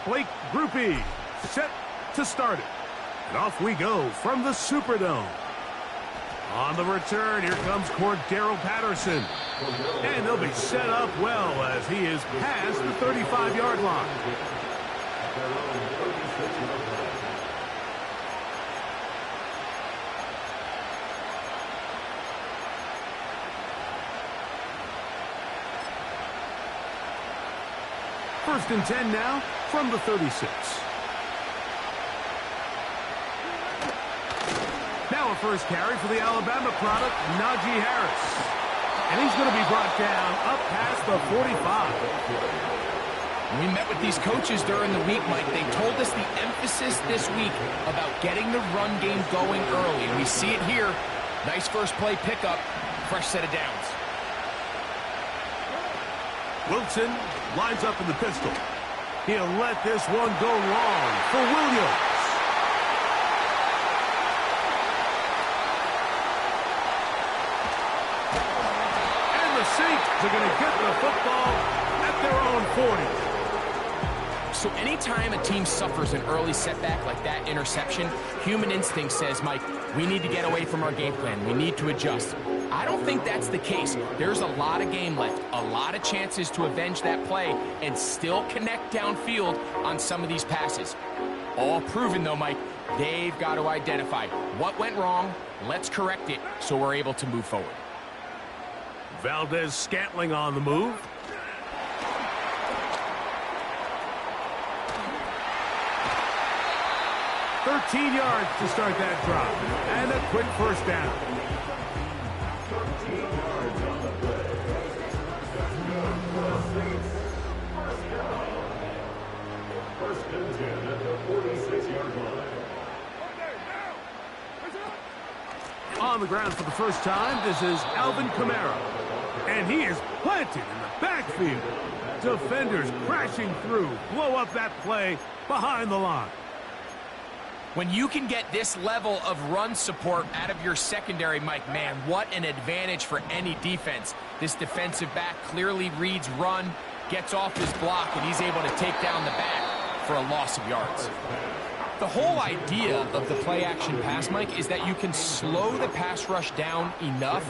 Blake Groupie set to start it. And off we go from the Superdome. On the return, here comes Cordero Patterson. And they'll be set up well as he is past the 35-yard line. First and 10 now from the 36. Now a first carry for the Alabama product, Najee Harris. And he's going to be brought down up past the 45. We met with these coaches during the week, Mike. They told us the emphasis this week about getting the run game going early. And we see it here. Nice first play pickup, fresh set of downs. Wilson lines up in the pistol. He'll let this one go long for Williams. And the Saints are going to get the football at their own 40. So anytime a team suffers an early setback like that interception, human instinct says, Mike, we need to get away from our game plan. We need to adjust. I don't think that's the case. There's a lot of game left, a lot of chances to avenge that play and still connect downfield on some of these passes. All proven, though, Mike, they've got to identify what went wrong, let's correct it so we're able to move forward. Valdez-Scantling on the move. $13 yards to start that drive. And a quick first down. On the ground for the first time, this is Alvin Kamara. And he is planted in the backfield. Defenders crashing through, blow up that play behind the line. When you can get this level of run support out of your secondary, Mike, man, what an advantage for any defense. This defensive back clearly reads run, gets off his block, and he's able to take down the back for a loss of yards. The whole idea of the play-action pass, Mike, is that you can slow the pass rush down enough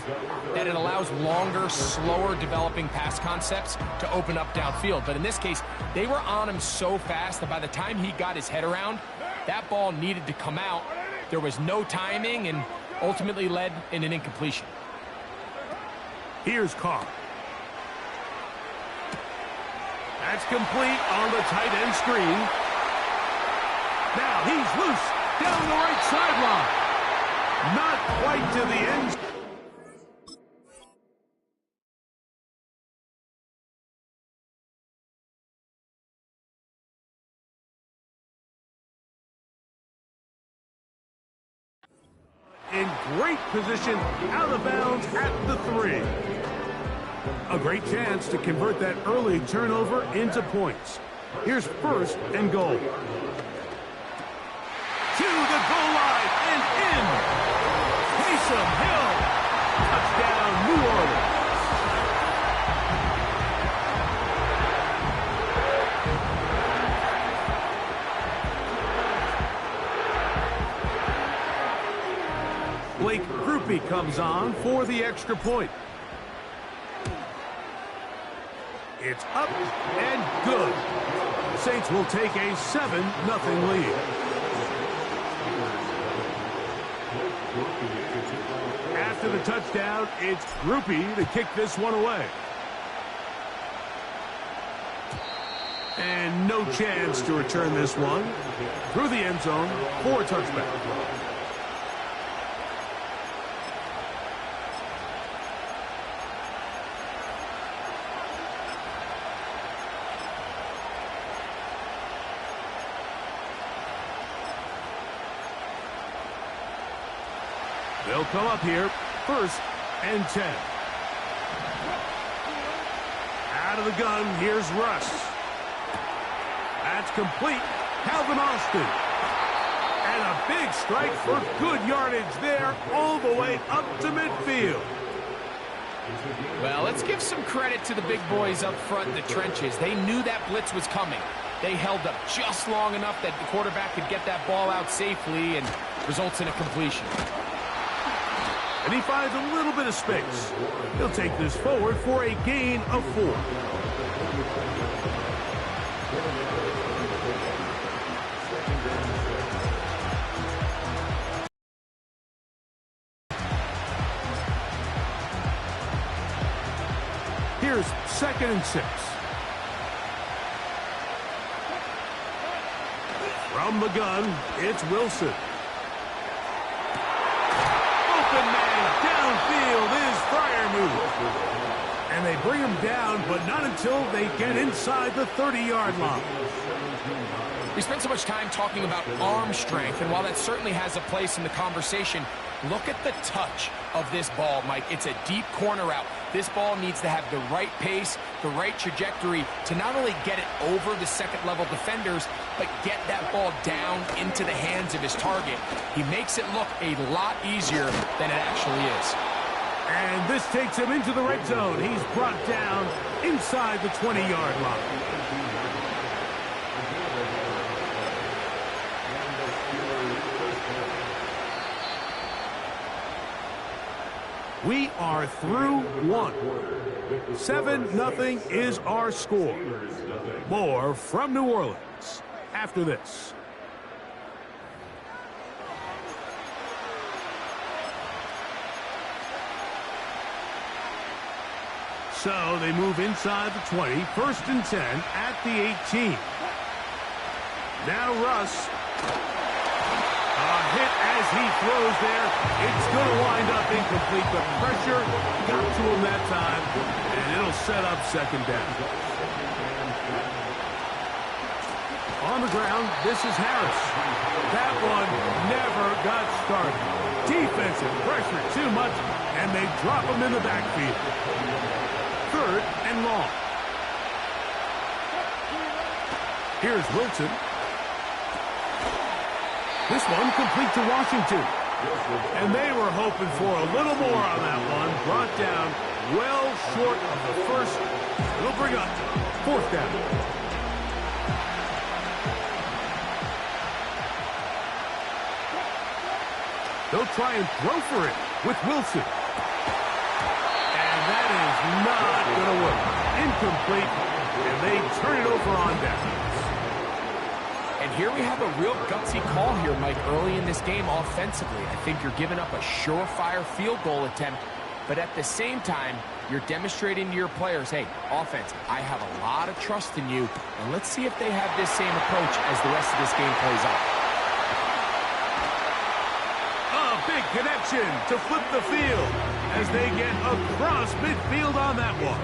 that it allows longer, slower developing pass concepts to open up downfield. But in this case, they were on him so fast that by the time he got his head around, that ball needed to come out. There was no timing and ultimately led in an incompletion. Here's Carr. That's complete on the tight end screen. Now he's loose down the right sideline. Not quite to the end. In great position, out of bounds at the 3. A great chance to convert that early turnover into points. Here's first and goal. To the goal line and in. Taysom Hill. Touchdown, New Orleans. Blake Groupie comes on for the extra point. It's up and good. The Saints will take a 7-0 lead. After the touchdown, it's Groupie to kick this one away. And no chance to return this one through the end zone for a touchback. They'll come up here, first and 10. Out of the gun, here's Russ. That's complete. Calvin Austin. And a big strike for good yardage there, all the way up to midfield. Well, let's give some credit to the big boys up front in the trenches. They knew that blitz was coming. They held up just long enough that the quarterback could get that ball out safely and results in a completion. And he finds a little bit of space. He'll take this forward for a gain of 4. Here's 2nd and 6. From the gun, it's Wilson. Open man, downfield is Freiermuth. And they bring him down, but not until they get inside the 30-yard line. We spent so much time talking about arm strength, and while that certainly has a place in the conversation, look at the touch of this ball, Mike. It's a deep corner route. This ball needs to have the right pace, the right trajectory to not only get it over the second-level defenders, but get that ball down into the hands of his target. He makes it look a lot easier than it actually is. And this takes him into the red zone. He's brought down inside the 20-yard line. We are through 1. 7-0 is our score. More from New Orleans after this. So they move inside the 20, 1st and 10 at the 18. Now Russ. Hit as he throws there. It's going to wind up incomplete. The pressure got to him that time, and it'll set up 2nd down. On the ground, this is Harris. That one never got started. Defensive pressure too much, and they drop him in the backfield. 3rd and long. Here's Wilson. This one complete to Washington. And they were hoping for a little more on that one. Brought down well short of the first. It'll bring up 4th down. They'll try and throw for it with Wilson. And that is not going to work. Incomplete. And they turn it over on down. And here we have a real gutsy call here, Mike, early in this game offensively. I think you're giving up a surefire field goal attempt, but at the same time, you're demonstrating to your players, hey, offense, I have a lot of trust in you, and let's see if they have this same approach as the rest of this game plays out. A big connection to flip the field as they get across midfield on that one.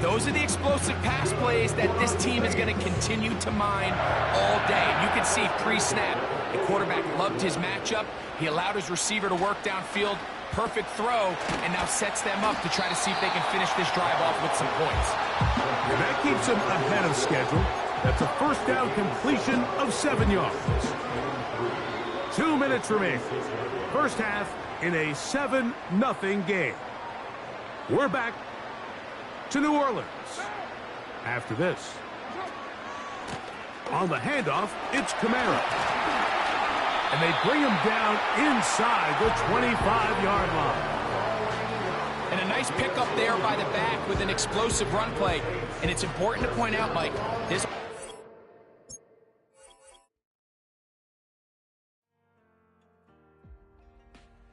Those are the explosive pass plays that this team is going to continue to mine all day. And you can see pre-snap, the quarterback loved his matchup. He allowed his receiver to work downfield. Perfect throw, and now sets them up to try to see if they can finish this drive off with some points. And that keeps them ahead of schedule. That's a 1st down completion of 7 yards. 2 minutes remaining. First half in a 7-0 game. We're back to New Orleans after this. On the handoff, it's Kamara. And they bring him down inside the 25-yard line. And a nice pickup there by the back with an explosive run play. And it's important to point out, Mike, this